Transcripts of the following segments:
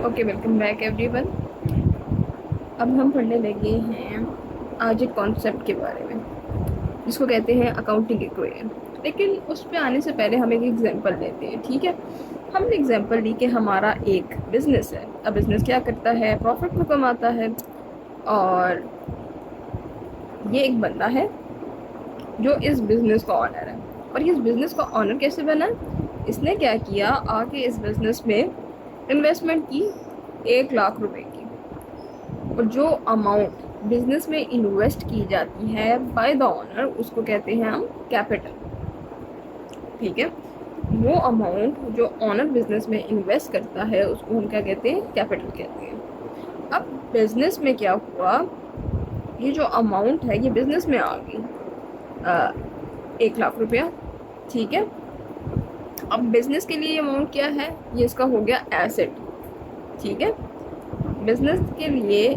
Okay, welcome back everyone. अब हम पढ़ने लगे हैं आज एक कॉन्सेप्ट के बारे में जिसको कहते हैं अकाउंटिंग इक्वेशन। लेकिन उस पे आने से पहले हम एक एग्जांपल लेते हैं, ठीक है। हमने एग्जांपल ली कि हमारा एक बिजनेस है। अब बिजनेस क्या करता है? प्रॉफिट को कमाता है। और ये एक बंदा है जो इस बिजनेस का ऑनर है। और इस बिजनेस का ऑनर कैसे बना? इसने क्या किया, आके इस बिजनेस में इन्वेस्टमेंट की 1 लाख रुपए की। और जो अमाउंट बिजनेस में इन्वेस्ट की जाती है बाय द ऑनर उसको कहते हैं हम कैपिटल, ठीक है। वो अमाउंट जो ऑनर बिजनेस में इन्वेस्ट करता है उसको हम क्या कहते हैं? कैपिटल कहते हैं। अब बिजनेस में क्या हुआ, ये जो अमाउंट है ये बिजनेस में आ गई 1 लाख रुपया, ठीक है। अब बिजनेस के लिए अमाउंट क्या है? ये इसका हो गया एसेट, ठीक है। बिजनेस के लिए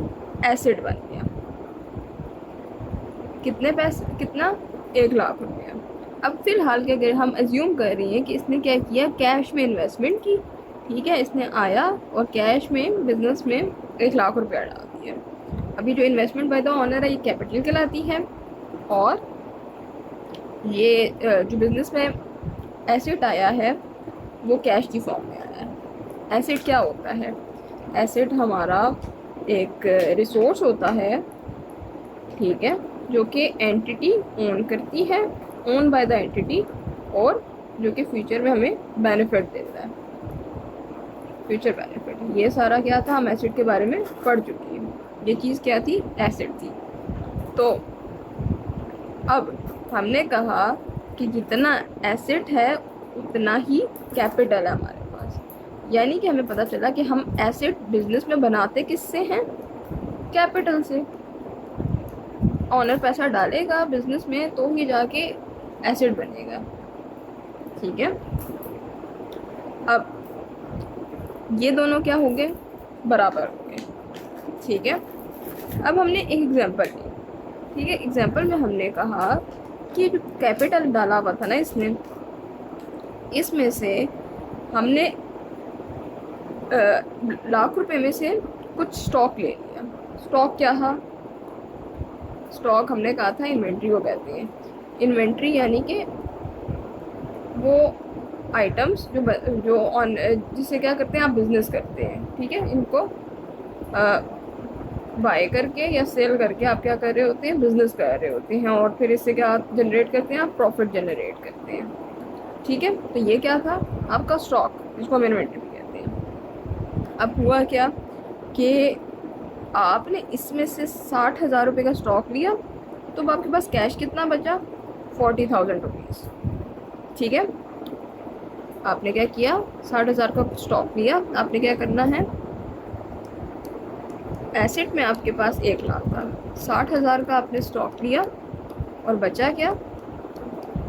एसेट बन गया। कितने पैसे? कितना? 1 लाख रुपया। अब फिलहाल के अगर हम एज्यूम कर रही हैं कि इसने क्या किया, कैश में इन्वेस्टमेंट की, ठीक है। इसने आया और कैश में बिजनेस में 1 लाख रुपया डाल दिया। अभी जो इन्वेस्टमेंट बाय द ऑनर है ये कैपिटल कहलाती है। और ये जो बिजनेस में एसेट आया है वो कैश की फॉर्म में आया है। एसेट क्या होता है? एसेट हमारा एक रिसोर्स होता है, ठीक है, जो कि एंटिटी ओन करती है, ओन बाय द एंटिटी, और जो कि फ्यूचर में हमें बेनिफिट देता है, फ्यूचर बेनिफिट। ये सारा क्या था, हम एसेट के बारे में पढ़ चुकी हैं। ये चीज़ क्या थी? एसेट थी। तो अब हमने कहा कि जितना एसेट है उतना ही कैपिटल है हमारे पास। यानी कि हमें पता चला कि हम एसेट बिजनेस में बनाते किससे हैं? कैपिटल से। ऑनर पैसा डालेगा बिजनेस में तो ही जाके एसेट बनेगा, ठीक है। अब ये दोनों क्या हो गए? बराबर हो गए, ठीक है। अब हमने एक एग्जांपल ली, ठीक है। एग्जांपल में हमने कहा कि जो कैपिटल डाला हुआ था ना इसने, इसमें से हमने लाख रुपए में से कुछ स्टॉक ले लिया। स्टॉक क्या था? स्टॉक हमने कहा था इन्वेंट्री को कहते हैं। इन्वेंट्री यानी कि वो आइटम्स जो ऑन जिससे क्या करते हैं, आप बिजनेस करते हैं, ठीक है। इनको बाय करके या सेल करके आप क्या कर रहे होते हैं? बिजनेस कर रहे होते हैं। और फिर इससे क्या जनरेट करते हैं? आप प्रॉफिट जनरेट करते हैं, ठीक है। तो ये क्या था? आपका स्टॉक, जिसको हम इन्वेंट्री भी कहते हैं। अब हुआ क्या कि आपने इसमें से 60,000 रुपये का स्टॉक लिया, तो अब आपके पास कैश कितना बचा? 40,000 रुपीज़, ठीक है। आपने क्या किया? 60,000 का स्टॉक लिया। आपने क्या करना है? एसेट में आपके पास 1 लाख था, 60,000 का आपने स्टॉक लिया और बचा क्या?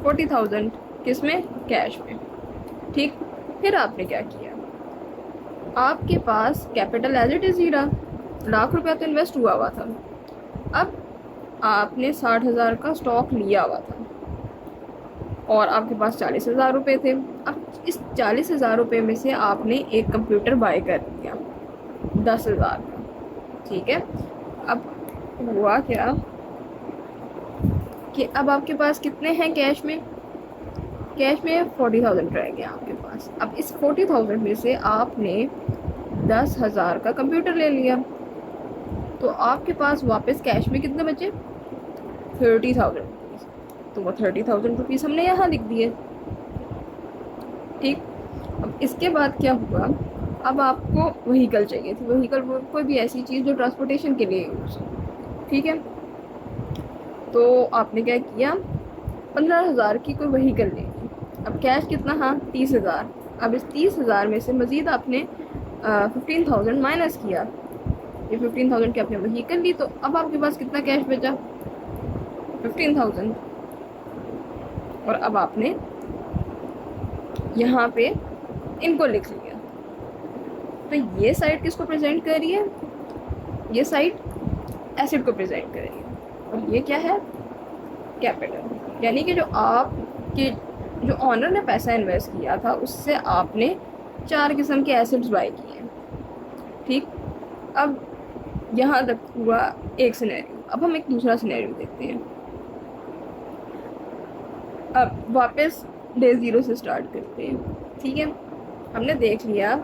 40,000। किस में? कैश में, ठीक। फिर आपने क्या किया? आपके पास कैपिटल एज इट इज़ ही रहा, 1 लाख रुपया तो इन्वेस्ट हुआ था। अब आपने 60,000 का स्टॉक लिया हुआ था और आपके पास 40,000 रुपये थे। अब इस 40,000 रुपये में से आपने एक कंप्यूटर बाय कर लिया 10,000 का, ठीक है। अब हुआ क्या कि अब आपके पास कितने हैं कैश में? कैश में 40,000 रह गया आपके पास। अब इस 40,000 में से आपने 10,000 का कंप्यूटर ले लिया, तो आपके पास वापस कैश में कितने बचे? 30,000 रुपीज़। तो वो 30,000 रुपीज़ हमने यहाँ लिख दिए, ठीक। अब इसके बाद क्या हुआ? अब आपको व्हीकल चाहिए थी। व्हीकल कोई भी ऐसी चीज़ जो ट्रांसपोर्टेशन के लिए यूज़ हो, ठीक है। तो आपने क्या किया? 15,000 की कोई व्हीकल ले ली। अब कैश कितना? हाँ, 30,000। अब इस 30,000 में से मज़ीद आपने 15,000 माइनस किया। ये 15,000 की आपने व्हीकल ली, तो अब आपके पास कितना कैश बचा? 15,000। और अब आपने यहाँ पे इनको लिख लिया। तो ये साइड किसको प्रेजेंट कर रही है? ये साइड एसेट को प्रेजेंट कर रही है। और ये क्या है? कैपिटल। यानी कि जो ऑनर ने पैसा इन्वेस्ट किया था उससे आपने 4 किस्म के एसेट्स बाय किए, ठीक। अब यहाँ तक हुआ एक सिनेरियो। अब हम एक दूसरा सिनेरियो देखते हैं। अब वापस डे ज़ीरो से स्टार्ट करते हैं। ठीक है, हमने देख लिया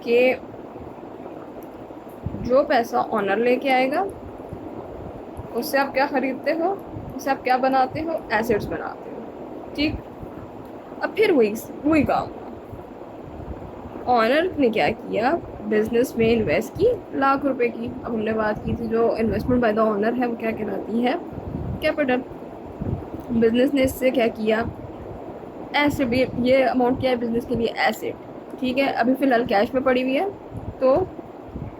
कि जो पैसा ऑनर लेके आएगा उससे आप क्या ख़रीदते हो, उससे आप क्या बनाते हो, एसेट्स बनाते हो। ठीक। अब फिर वही वही काम, ऑनर ने क्या किया, बिजनेस में इन्वेस्ट की लाख रुपए की। अब हमने बात की थी जो इन्वेस्टमेंट बाय द ऑनर है वो क्या कहलाती है, कैपिटल। बिजनेस ने इससे क्या किया, एसेट भी, ये अमाउंट क्या है बिजनेस के लिए, एसेट। ठीक है, अभी फ़िलहाल कैश में पड़ी हुई है, तो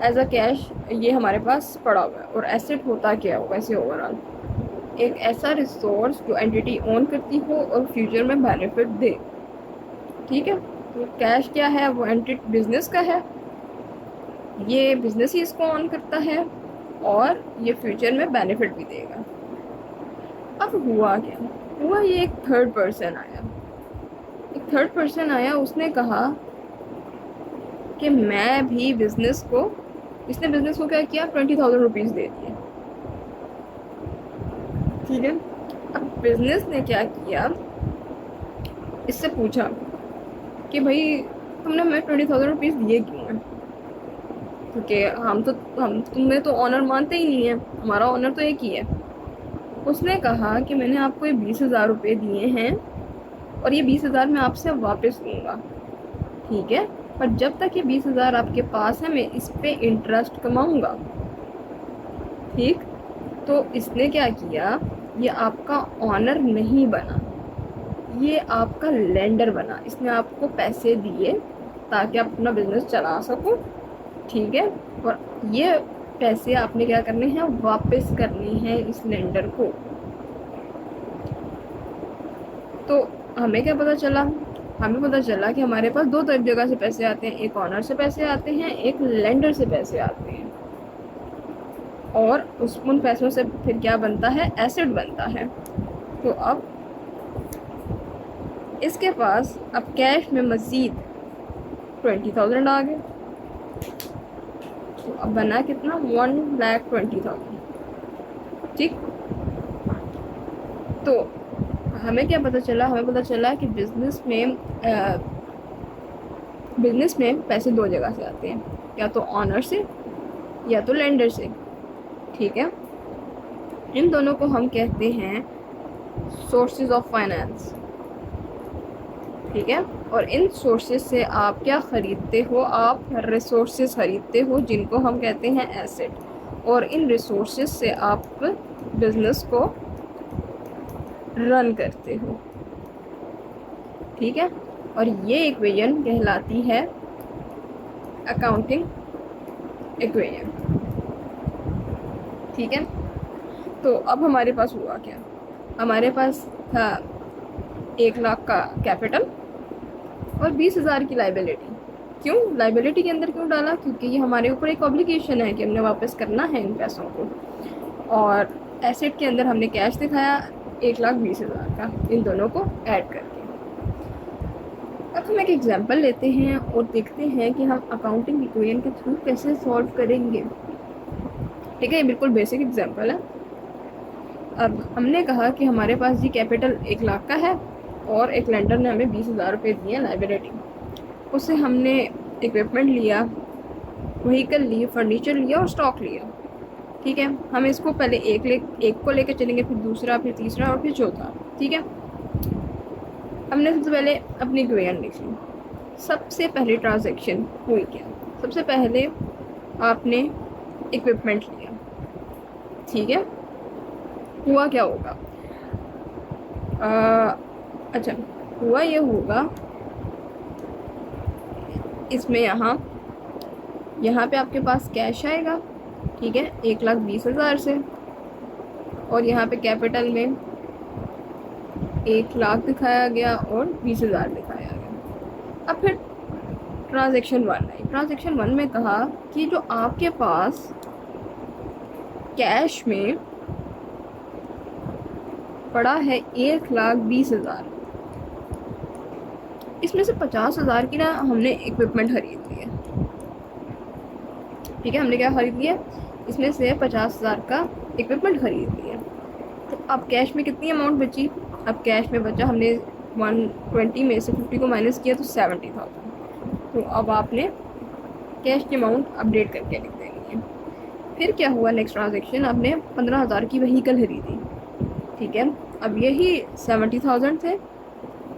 एज अ कैश ये हमारे पास पड़ा हुआ है। और एसेट होता क्या हो वैसे ओवरऑल, एक ऐसा रिसोर्स जो एंटिटी ओन करती हो और फ्यूचर में बेनिफिट दे। ठीक है, तो कैश क्या है, वो एंटिटी बिजनेस का है, ये बिजनेस ही इसको ऑन करता है और ये फ्यूचर में बेनिफिट भी देगा। अब हुआ क्या, हुआ ये एक थर्ड पर्सन आया, एक थर्ड पर्सन आया, उसने कहा कि मैं भी बिजनेस को, इसने बिजनेस को क्या किया, 20,000 रुपीज़ दे दिए। ठीक है, अब बिजनेस ने क्या किया, इससे पूछा कि भाई तुमने हमें 20,000 रुपीज़ दिए क्यों हैं, क्योंकि हम तुम्हें तो ऑनर मानते ही नहीं है, हमारा ऑनर तो एक ही है। उसने कहा कि मैंने आपको ये 20,000 रुपये दिए हैं और ये 20,000 मैं आपसे वापस लूँगा। ठीक है, पर जब तक ये 20,000 आपके पास है मैं इस पे इंटरेस्ट कमाऊँगा। ठीक, तो इसने क्या किया, ये आपका ऑनर नहीं बना, ये आपका लेंडर बना। इसने आपको पैसे दिए ताकि आप अपना बिजनेस चला सको। ठीक है, और ये पैसे आपने क्या करने हैं, वापस करने हैं इस लेंडर को। तो हमें क्या पता चला, हमें पता चला कि हमारे पास दो जगह से पैसे आते हैं, एक ऑनर से पैसे आते हैं, एक लेंडर से पैसे आते हैं। और उन पैसों से फिर क्या बनता है, एसेट बनता है। तो अब इसके पास अब कैश में मज़ीद 20,000 आ गए, तो अब बना कितना, 1,20,000। ठीक, तो हमें क्या पता चला, हमें पता चला कि बिजनेस में पैसे दो जगह से आते हैं, या तो ऑनर से या तो लेंडर से। ठीक है, इन दोनों को हम कहते हैं सोर्सेज ऑफ फाइनेंस। ठीक है, और इन सोर्सेज से आप क्या ख़रीदते हो, आप रिसोर्सेज ख़रीदते हो जिनको हम कहते हैं एसेट, और इन रिसोर्सेज से आप बिजनेस को रन करते हो। ठीक है, और ये इक्वेशन कहलाती है अकाउंटिंग इक्वेशन। ठीक है, तो अब हमारे पास हुआ क्या, हमारे पास था 1,00,000 का कैपिटल और 20,000 की लाइबिलिटी। क्यों लाइबिलिटी के अंदर क्यों डाला, क्योंकि ये हमारे ऊपर एक ऑब्लिगेशन है कि हमने वापस करना है इन पैसों को। और एसेट के अंदर हमने कैश दिखाया 1,20,000 का, इन दोनों को ऐड करके। अब हम एक एग्जांपल लेते हैं और देखते हैं कि हम अकाउंटिंग इक्वेशन के थ्रू कैसे सॉल्व करेंगे। ठीक है, ये बिल्कुल बेसिक एग्जांपल है। अब हमने कहा कि हमारे पास जी कैपिटल 1,00,000 का है और एक लेंडर ने हमें 20,000 रुपये दिए लाइबिलिटी। उससे हमने इक्विपमेंट लिया, व्हीकल लिए, फर्नीचर लिया और स्टॉक लिया। ठीक है, हम इसको पहले एक को लेकर चलेंगे, फिर दूसरा, फिर तीसरा और फिर चौथा। ठीक है, हमने सबसे पहले अपनी इक्वेशन लिख ली। सबसे पहले ट्रांजैक्शन हुई क्या, सबसे पहले आपने इक्विपमेंट लिया। ठीक है, हुआ क्या होगा, अच्छा हुआ ये होगा, इसमें यहाँ पे आपके पास कैश आएगा। ठीक है, 1,20,000 से, और यहाँ पे कैपिटल में 1,00,000 दिखाया गया और 20,000 दिखाया गया। अब फिर ट्रांजैक्शन 1 है। ट्रांजैक्शन 1 में कहा कि जो आपके पास कैश में पड़ा है 1,20,000, इसमें से 50,000 की ना हमने इक्विपमेंट खरीद ली है। ठीक है, हमने क्या खरीद लिया, इसमें से 50,000 का इक्विपमेंट खरीद लिया। तो अब कैश में कितनी अमाउंट बची, अब कैश में बचा, हमने 120 में से 50 को माइनस किया तो 70,000। तो अब आपने कैश की अमाउंट अपडेट करके लिख देनी है। फिर क्या हुआ, नेक्स्ट ट्रांजेक्शन, आपने 15,000 की व्हीकल खरीदी। ठीक है, अब यही 70,000 थे,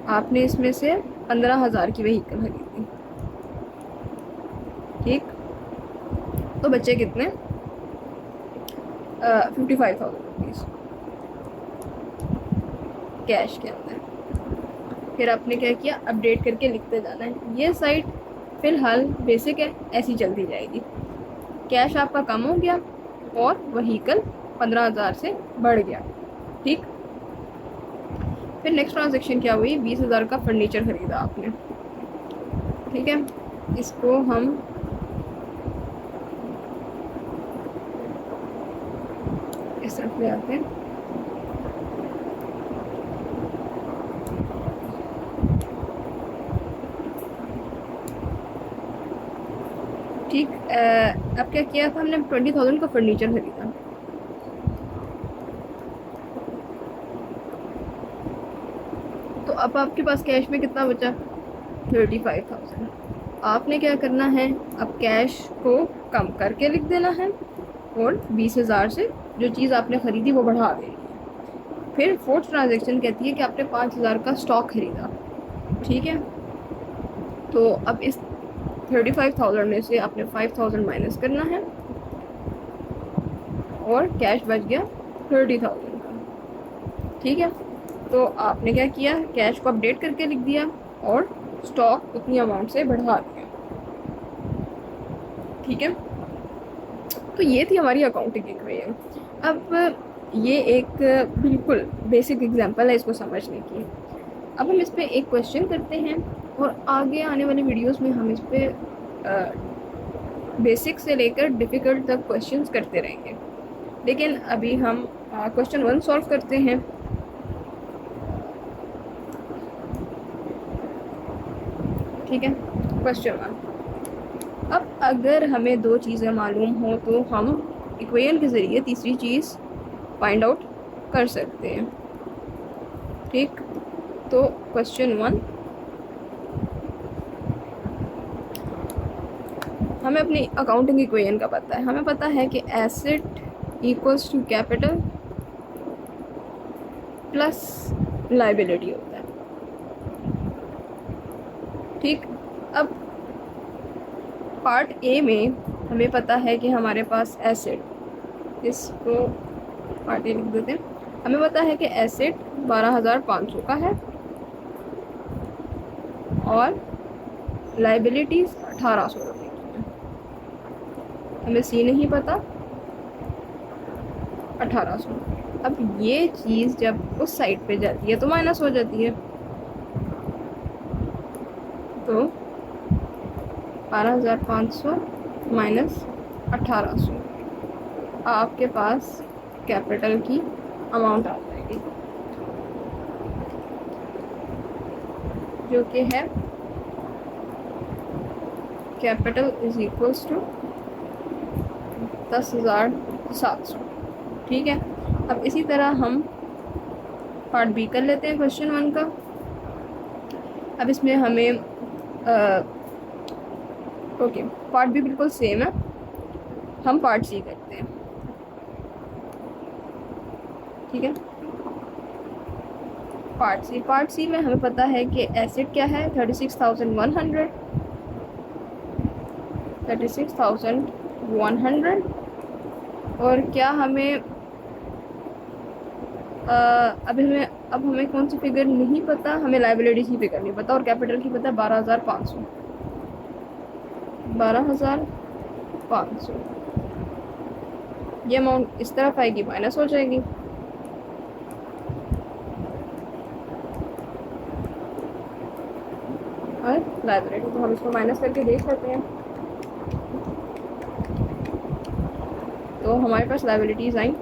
आपने इसमें से 15,000 की व्हीकल खरीदी। ठीक, तो बच्चे कितने, 55,000 रुपीज़ कैश के अंदर। फिर आपने क्या किया, अपडेट करके लिखते जाना है। ये साइट फ़िलहाल बेसिक है, ऐसी चलती जाएगी। कैश आपका कम हो गया और व्हीकल 15,000 से बढ़ गया। ठीक, फिर नेक्स्ट ट्रांजेक्शन क्या हुई, 20,000 का फर्नीचर ख़रीदा आपने। ठीक है, इसको हम इस तरफ ले आते हैं। ठीक, अब क्या किया था हमने, 20,000 का फर्नीचर खरीदा। तो अब आपके पास कैश में कितना बचा, 35,000। आपने क्या करना है, अब कैश को कम करके लिख देना है और 20,000 से जो चीज़ आपने ख़रीदी वो बढ़ा देनी है। फिर फोर्थ ट्रांजेक्शन कहती है कि आपने 5,000 का स्टॉक खरीदा। ठीक है, तो अब इस 35,000 में से आपने 5,000 माइनस करना है और कैश बच गया 30,000 का। ठीक है, तो आपने क्या किया, कैश को अपडेट करके लिख दिया और स्टॉक उतनी अमाउंट से बढ़ा दिया। ठीक है, तो ये थी हमारी अकाउंटिंग इक्वेशन। अब ये एक बिल्कुल बेसिक एग्जांपल है इसको समझने की। अब हम इस पे एक क्वेश्चन करते हैं और आगे आने वाले वीडियोस में हम इस पे बेसिक से लेकर डिफ़िकल्ट तक क्वेश्चंस करते रहेंगे। लेकिन अभी हम क्वेश्चन 1 सॉल्व करते हैं। ठीक है, क्वेश्चन 1, अब अगर हमें दो चीज़ें मालूम हो तो हम इक्वेशन के ज़रिए तीसरी चीज़ फाइंड आउट कर सकते हैं। ठीक, तो क्वेश्चन 1, हमें अपनी अकाउंटिंग इक्वेशन का पता है। हमें पता है कि asset equals to capital plus liability होता है। ठीक, अब पार्ट ए में हमें पता है कि हमारे पास एसेट, इसको पार्ट ए लिख देते हैं, हमें पता है कि एसेट 12,500 का है और लाइबिलिटीज़ 1,800 रुपये की है। हमें सी नहीं पता, 1,800। अब ये चीज़ जब उस साइड पे जाती है तो माइनस हो जाती है। तो 12,500 माइनस 1,800, आपके पास कैपिटल की अमाउंट आ जाएगी जो कि है कैपिटल इज इक्वल्स टू 10,700। ठीक है, अब इसी तरह हम पार्ट बी कर लेते हैं क्वेश्चन 1 का। अब इसमें हमें ओके, पार्ट बी बिल्कुल सेम है, हम पार्ट सी करते हैं। ठीक है, पार्ट सी में हमें पता है कि एसेट क्या है, 36,100 और क्या हमें अब हमें कौन सी फिगर नहीं पता, हमें लाइबिलिटी की फिगर नहीं पता और कैपिटल की पता है 12,500। ये अमाउंट इस तरफ आएगी, माइनस हो जाएगी। और लाइबिलिटी, तो हम इसको माइनस करके देख सकते हैं। तो हमारे पास लाइबिलिटीज़ आई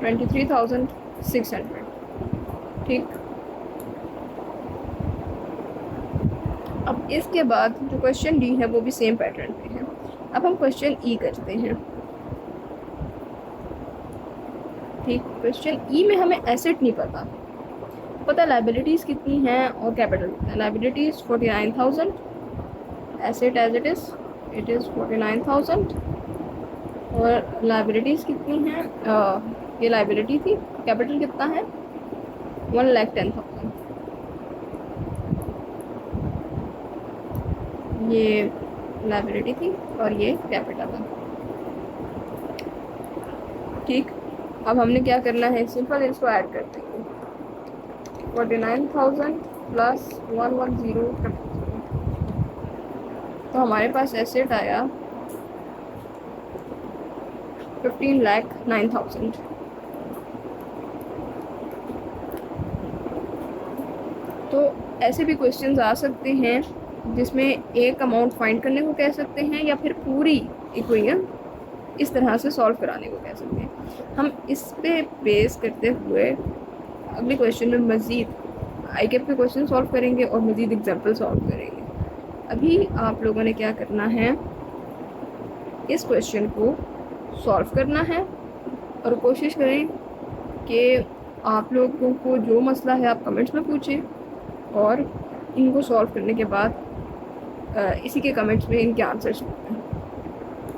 23,600। ठीक, अब इसके बाद जो क्वेश्चन डी है वो भी सेम पैटर्न पे है। अब हम क्वेश्चन ई करते हैं। ठीक, क्वेश्चन ई में हमें एसेट नहीं पता लाइबिलिटीज़ कितनी हैं और कैपिटल कितना है। Liabilities 49,000, asset as it is 49,000, और लाइबिलिटीज़ कितनी हैं, ये लाइबिलिटी थी। कैपिटल कितना है, 1,10,000। ये लाइबिलिटी थी और ये कैपिटल है। ठीक, अब हमने क्या करना है, सिंपल इसको ऐड कर देंगे। 49,000 प्लस 110, तो हमारे पास एसेट आया 15,09,000। तो ऐसे भी क्वेश्चंस आ सकते हैं जिसमें एक अमाउंट फाइंड करने को कह सकते हैं या फिर पूरी इक्वेशन इस तरह से सॉल्व कराने को कह सकते हैं। हम इस पे बेस करते हुए अगले क्वेश्चन में मज़ीद आई कैप के क्वेश्चन सॉल्व करेंगे और मज़ीद एग्जाम्पल सॉल्व करेंगे। अभी आप लोगों ने क्या करना है, इस क्वेश्चन को सॉल्व करना है और कोशिश करें कि आप लोगों को जो मसला है आप कमेंट्स में पूछें और इनको सॉल्व करने के बाद इसी के कमेंट्स में इनके आंसर्स